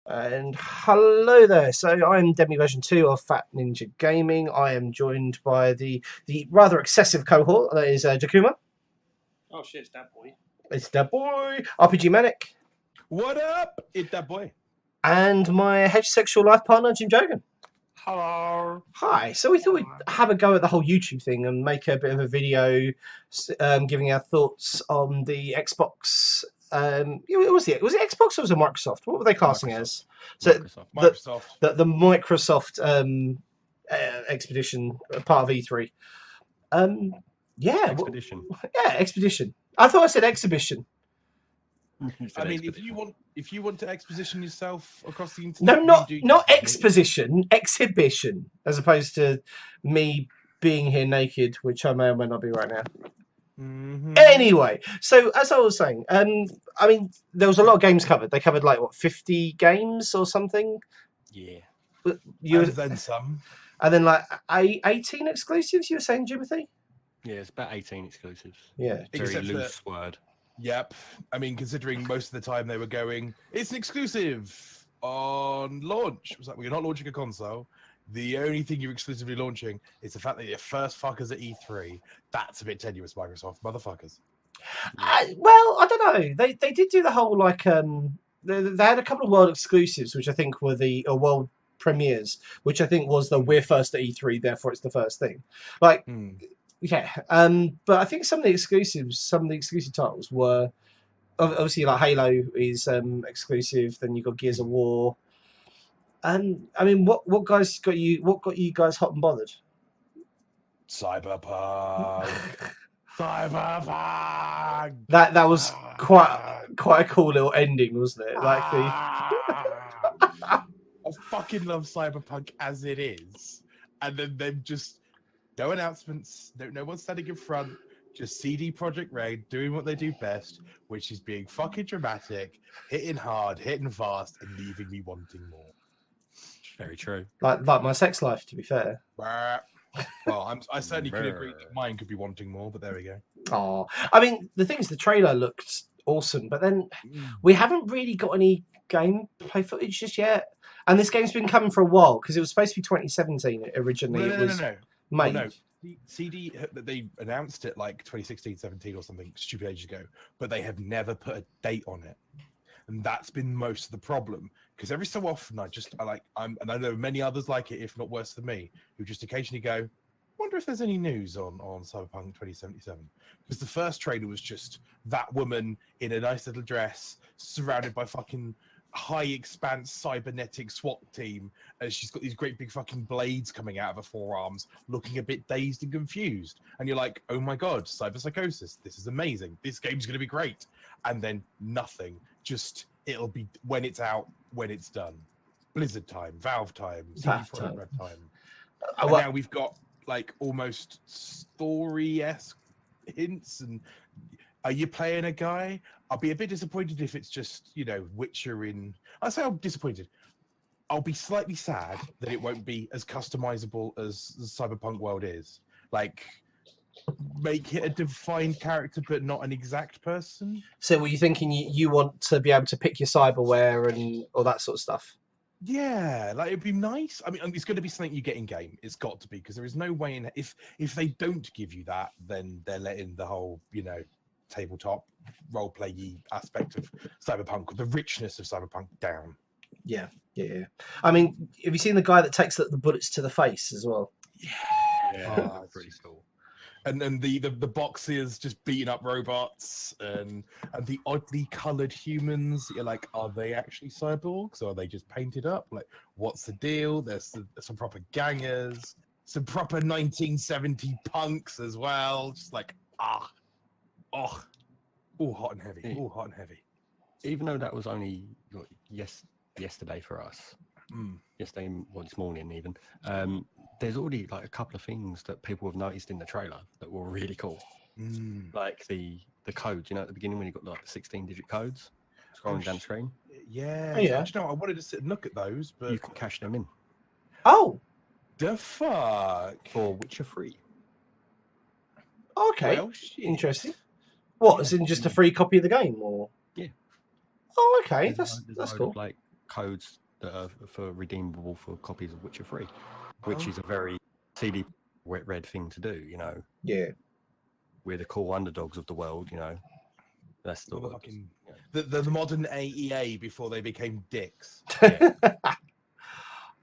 And hello there. So I'm Demi version 2 of Fat Ninja Gaming. I am joined by the rather excessive cohort that is Jakuma. Oh shit, it's that boy. It's that boy. RPG Manic. What up? It's that boy. And my heterosexual life partner, Jim Jogan. Hello. Hi. So we thought we'd have a go at the whole YouTube thing and make a bit of a video giving our thoughts on the Xbox. Was it Xbox or was it Microsoft? What were they classing as? So Microsoft. The Microsoft expedition, part of E3. Expedition. Expedition. I thought I said exhibition. I mean, if you want to exposition yourself across the internet, No, not exposition, exhibition, as opposed to me being here naked, which I may or may not be right now. Mm-hmm. Anyway, so as I was saying, I mean, there was a lot of games covered. They covered 50 games or something. Yeah. And then some. And then 18 exclusives. You were saying, Jimothy? Yeah, it's about 18 exclusives. Yeah, very loose word. Yep. I mean, considering most of the time they were going, it's an exclusive on launch. It was like, well, you're not launching a console. The only thing you're exclusively launching is the fact that you're first fuckers at E3. That's a bit tenuous, Microsoft. Motherfuckers. Well, I don't know. They did do the whole they had a couple of world exclusives, which I think were or world premieres, which I think was we're first at E3, therefore it's the first thing. Yeah. But I think some of the exclusive titles were obviously Halo is exclusive. Then you've got Gears of War. And I mean, what guys got you? What got you guys hot and bothered? Cyberpunk. Cyberpunk. That was quite a cool little ending, wasn't it? I fucking love Cyberpunk as it is, and then them just no announcements, no one standing in front. Just CD Projekt Red doing what they do best, which is being fucking dramatic, hitting hard, hitting fast, and leaving me wanting more. Very true. Like my sex life, to be fair. Well, I certainly could agree that mine could be wanting more, but there we go. Oh, I mean, the thing is, the trailer looked awesome, but then we haven't really got any gameplay footage just yet. And this game's been coming for a while because it was supposed to be 2017 originally. No. Made. No. CD, they announced it 2016, 17 or something stupid ages ago, but they have never put a date on it. And that's been most of the problem, because every so often and I know many others like it, if not worse than me, who just occasionally go, wonder if there's any news on Cyberpunk 2077. Because the first trailer was just that woman in a nice little dress, surrounded by fucking high expanse cybernetic SWAT team, as she's got these great big fucking blades coming out of her forearms, looking a bit dazed and confused. And you're like, oh my god, cyberpsychosis, this is amazing, this game's going to be great. And then nothing. Just it'll be when it's out, when it's done. Blizzard time, Valve time, CD Projekt Red time. And now we've got almost story-esque hints. And are you playing a guy? I'll be a bit disappointed if it's just Witcher in. I say I'm disappointed. I'll be slightly sad that it won't be as customizable as the Cyberpunk world is. Make it a defined character, but not an exact person. So were you thinking you want to be able to pick your cyberware and all that sort of stuff? Yeah, it'd be nice. I mean, it's going to be something you get in game. It's got to be, because there is no way if they don't give you that, then they're letting the whole tabletop role-play aspect of Cyberpunk, the richness of Cyberpunk, down. Yeah. I mean, have you seen the guy that takes the bullets to the face as well? Yeah, pretty cool. And then the boxers just beating up robots, and the oddly coloured humans. You're like, are they actually cyborgs, or are they just painted up? What's the deal? There's some proper gangers, some proper 1970 punks as well. Just all hot and heavy. All hot and heavy. Even though that was only yesterday for us. Yesterday, this morning even. There's already a couple of things that people have noticed in the trailer that were really cool. Like the codes, at the beginning when you got the 16-digit codes scrolling down screen. Yeah. I wanted to sit and look at those, but you can cash them in. Oh, the fuck for Witcher 3. Okay, well, interesting. What? Is in just a free copy of the game, or? Yeah. Oh, okay, There's that's a cool. load of, codes that are for redeemable for copies of Witcher 3, which is a very CD red thing to do. You know, Yeah. we're the cool underdogs of the world. You know, that's the the modern AEA before they became dicks.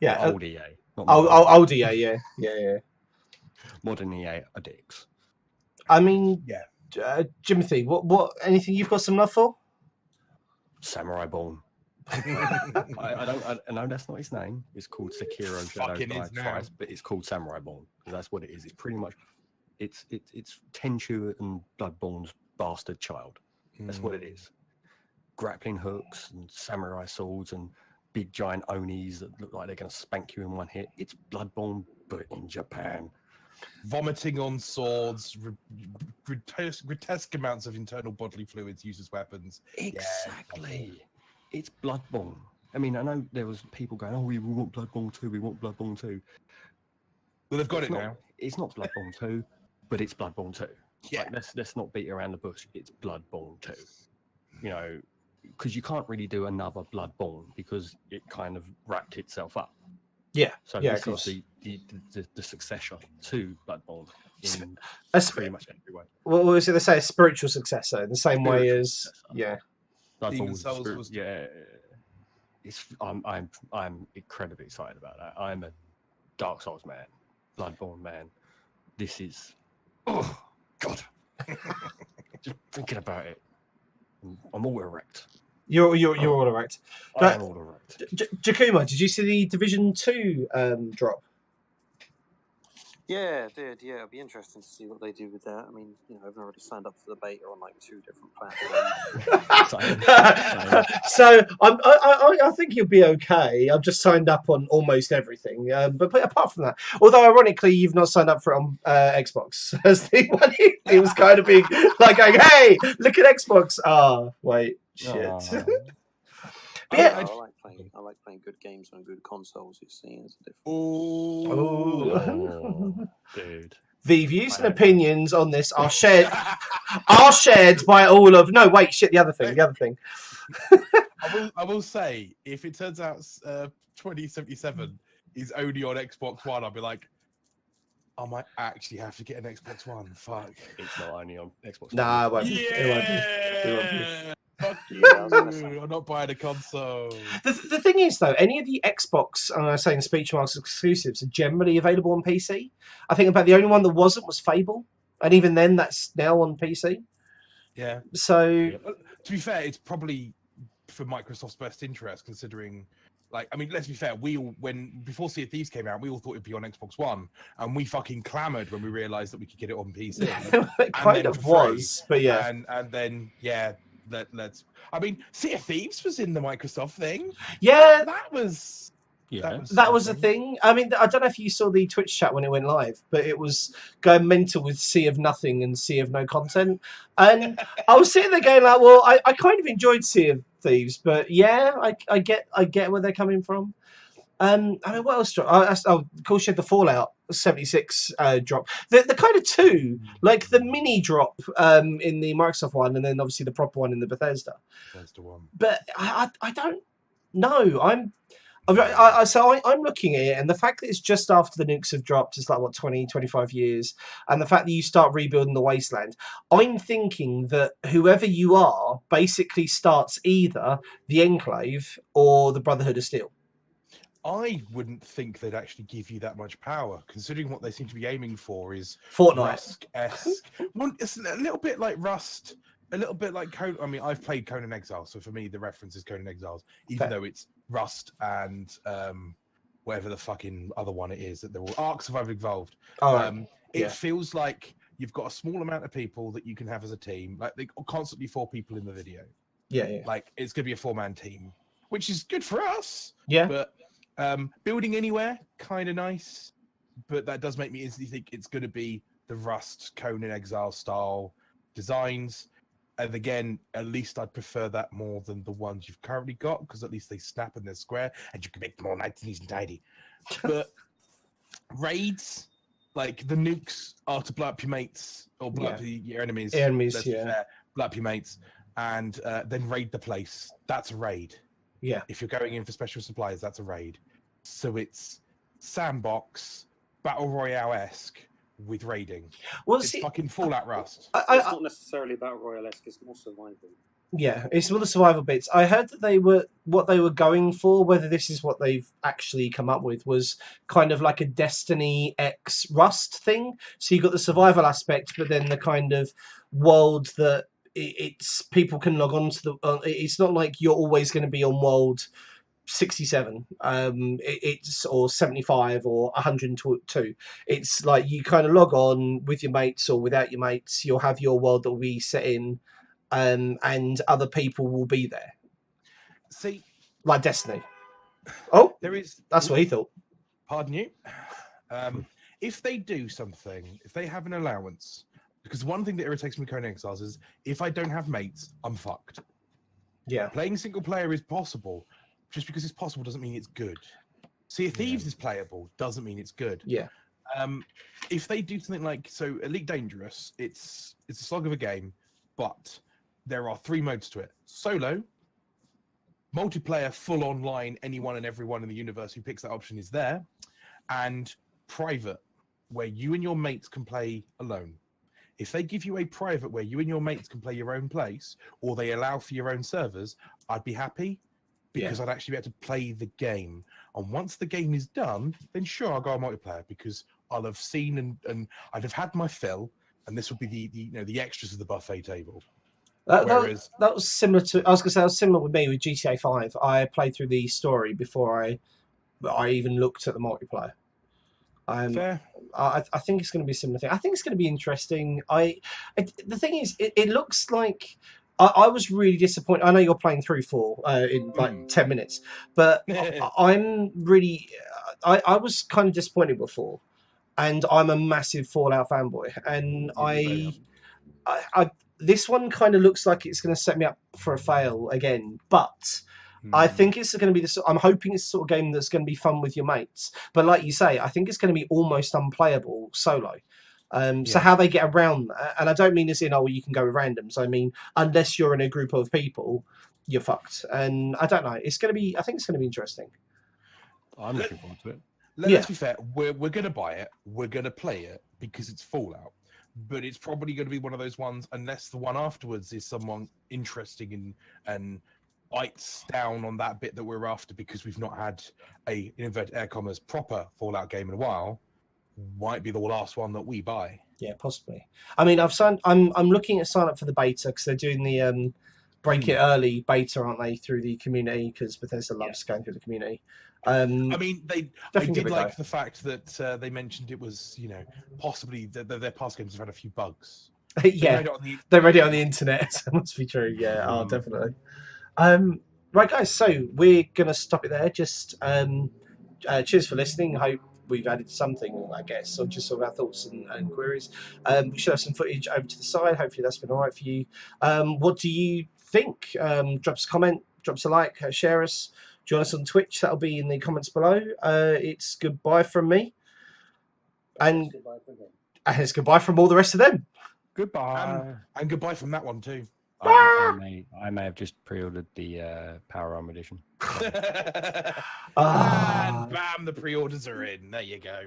Yeah. old EA. Not Old EA, yeah. Modern EA are dicks. I mean, Yeah. Jimothy, what? Anything you've got some love for? Samurai Born. I know that's not his name. It's called Sekiro Shadow Die Twice, but it's called Samurai Born because that's what it is. It's pretty much it's Tenchu and Bloodborne's bastard child. That's what it is. Grappling hooks and samurai swords and big giant onis that look like they're going to spank you in one hit. It's Bloodborne, but in Japan. Vomiting on swords, grotesque amounts of internal bodily fluids used as weapons. Exactly. Yeah. It's Bloodborne. I mean, I know there was people going, "Oh, we want Bloodborne 2. We want Bloodborne 2." Well, they've got it now. It's not Bloodborne 2, but it's Bloodborne 2. Yeah. Like, let's not beat around the bush. It's Bloodborne 2. You know, because you can't really do another Bloodborne because it kind of wrapped itself up. Yeah. So yeah, this is the successor to Bloodborne in pretty much every way. What was it they say? A spiritual successor in the same way as Bloodborne was it's I'm incredibly excited about that. I'm a Dark Souls man, Bloodborne man. This is oh god. Just thinking about it, I'm all erect. You're all erect. I am all erect. Jakuma, did you see the Division 2 drop? Yeah, I did. Yeah, it'll be interesting to see what they do with that. I mean, you know, I've already signed up for the beta on like 2 different platforms. So I think you'll be okay. I've just signed up on almost everything. But apart from that, although ironically you've not signed up for it on Xbox as the one, it was kind of being like going, "Hey, look at Xbox." Ah, wait, shit. But yeah, I like playing good games on good consoles. You see, it's different. Oh, dude. The views and opinions on this are shared by all of. No, wait, shit. The other thing. I will say, if it turns out 2077 is only on Xbox One, I'll be like, I might actually have to get an Xbox One. Fuck. It's not only on Xbox One. Nah, it won't be. Yeah. Fuck you! I'm not buying a console. The thing is, though, any of the Xbox, and I'm saying speech marks exclusives, are generally available on PC. I think about the only one that wasn't was Fable, and even then, that's now on PC. Yeah. So, to be fair, it's probably for Microsoft's best interest, considering. Like, I mean, let's be fair. Before Sea of Thieves came out, we all thought it'd be on Xbox One, and we fucking clamored when we realised that we could get it on PC. It kind of was, but yeah. And then let's. I mean, Sea of Thieves was in the Microsoft thing. Yeah, that was a thing. I mean, I don't know if you saw the Twitch chat when it went live, but it was going mental with Sea of Nothing and Sea of No Content. And I was sitting there going like, well, I kind of enjoyed Sea of Thieves, but yeah, I get where they're coming from. I mean, what else? Cool, she had the Fallout 76 drop. The kind of two, like the mini drop in the Microsoft one, and then obviously the proper one in the Bethesda. One. But I don't know. I'm looking at it, and the fact that it's just after the nukes have dropped, it's like, what, 20, 25 years, and the fact that you start rebuilding the wasteland, I'm thinking that whoever you are basically starts either the Enclave or the Brotherhood of Steel. I wouldn't think they'd actually give you that much power, considering what they seem to be aiming for is Fortnite. Rust-esque. It's a little bit like Rust, a little bit like Conan. I mean, I've played Conan Exiles, so for me, the reference is Conan Exiles, even though it's Rust and whatever the fucking other one it is that they're all Ark Survival Evolved. It feels like you've got a small amount of people that you can have as a team. Like, they constantly 4 people in the video. Yeah. Like, it's going to be a 4-man team, which is good for us. Yeah. But building anywhere, kind of nice, but that does make me instantly think it's going to be the Rust, Conan Exile style designs. And again, at least I'd prefer that more than the ones you've currently got, because at least they snap and they're square, and you can make them all nice and tidy. But raids, like the nukes, are to blow up your mates or blow up your enemies. Enemies, Blow up your mates, and then raid the place. That's a raid. Yeah. If you're going in for special supplies, that's a raid. So it's sandbox, battle royale-esque with raiding. Well, It's see, fucking Fallout Rust. It's not necessarily battle royale-esque. It's more survival. yeah, it's all the survival bits. I heard that what they were going for, whether this is what they've actually come up with, was kind of like a Destiny X Rust thing. So you got the survival aspect, but then the kind of world that it's people can log on to the. It's not like you're always going to be on world 67 it's or 75 or 102. It's like you kind of log on with your mates or without your mates. You'll have your world that will be set in, and other people will be there. See, like Destiny. Oh, that's what he thought. Pardon you. If they do something, if they have an allowance, because one thing that irritates me with Conan Exiles is if I don't have mates, I'm fucked. Yeah. Playing single player is possible. Just because it's possible doesn't mean it's good. Sea of Thieves is playable, doesn't mean it's good. Yeah. If they do something like Elite Dangerous, it's a slog of a game, but there are 3 modes to it: solo, multiplayer, full online, anyone and everyone in the universe who picks that option is there, and private, where you and your mates can play alone. If they give you a private where you and your mates can play your own place, or they allow for your own servers, I'd be happy. Because I'd actually be able to play the game. And once the game is done, then sure, I'll go on multiplayer because I'll have seen and I'd have had my fill, and this would be the extras of the buffet table. That was similar to. I was going to say that was similar with me with GTA 5. I played through the story before I even looked at the multiplayer. Fair. I think it's going to be a similar thing. I think it's going to be interesting. The thing is, it looks like. I was really disappointed. I know you're playing through 4 in like 10 minutes, but I'm really. I was kind of disappointed before, and I'm a massive Fallout fanboy, and I this one kind of looks like it's going to set me up for a fail again, but. I think it's going to be I'm hoping it's the sort of game that's going to be fun with your mates. But like you say, I think it's going to be almost unplayable solo. So how they get around that, and I don't mean as in, you can go with randoms. I mean, unless you're in a group of people, you're fucked. And I don't know. I think it's going to be interesting. I'm looking forward to it. Let's be fair. We're going to buy it. We're going to play it because it's Fallout. But it's probably going to be one of those ones, unless the one afterwards is someone interesting and bites down on that bit that we're after, because we've not had a, in inverted air commas, proper Fallout game in a while. Might be the last one that we buy. Yeah, possibly. I mean, I'm looking at sign up for the beta because they're doing the break it early beta, aren't they, through the community? Because Bethesda loves going through the community. I mean, I did like the fact that they mentioned it was, possibly their past games have had a few bugs. Yeah, they read it on the internet. So it must be true. Yeah, definitely. Right, guys. So we're gonna stop it there. Just cheers for listening. Hope we've added something, I guess, or just sort of our thoughts and queries. We should have some footage over to the side. Hopefully that's been all right for you. What do you think? Drop us a comment, drop us a like, share us, join us on Twitch. That'll be in the comments below. It's goodbye from me. And it's goodbye from all the rest of them. Goodbye. And goodbye from that one too. I may have just pre-ordered the Power Armor edition. And bam, the pre-orders are in. There you go.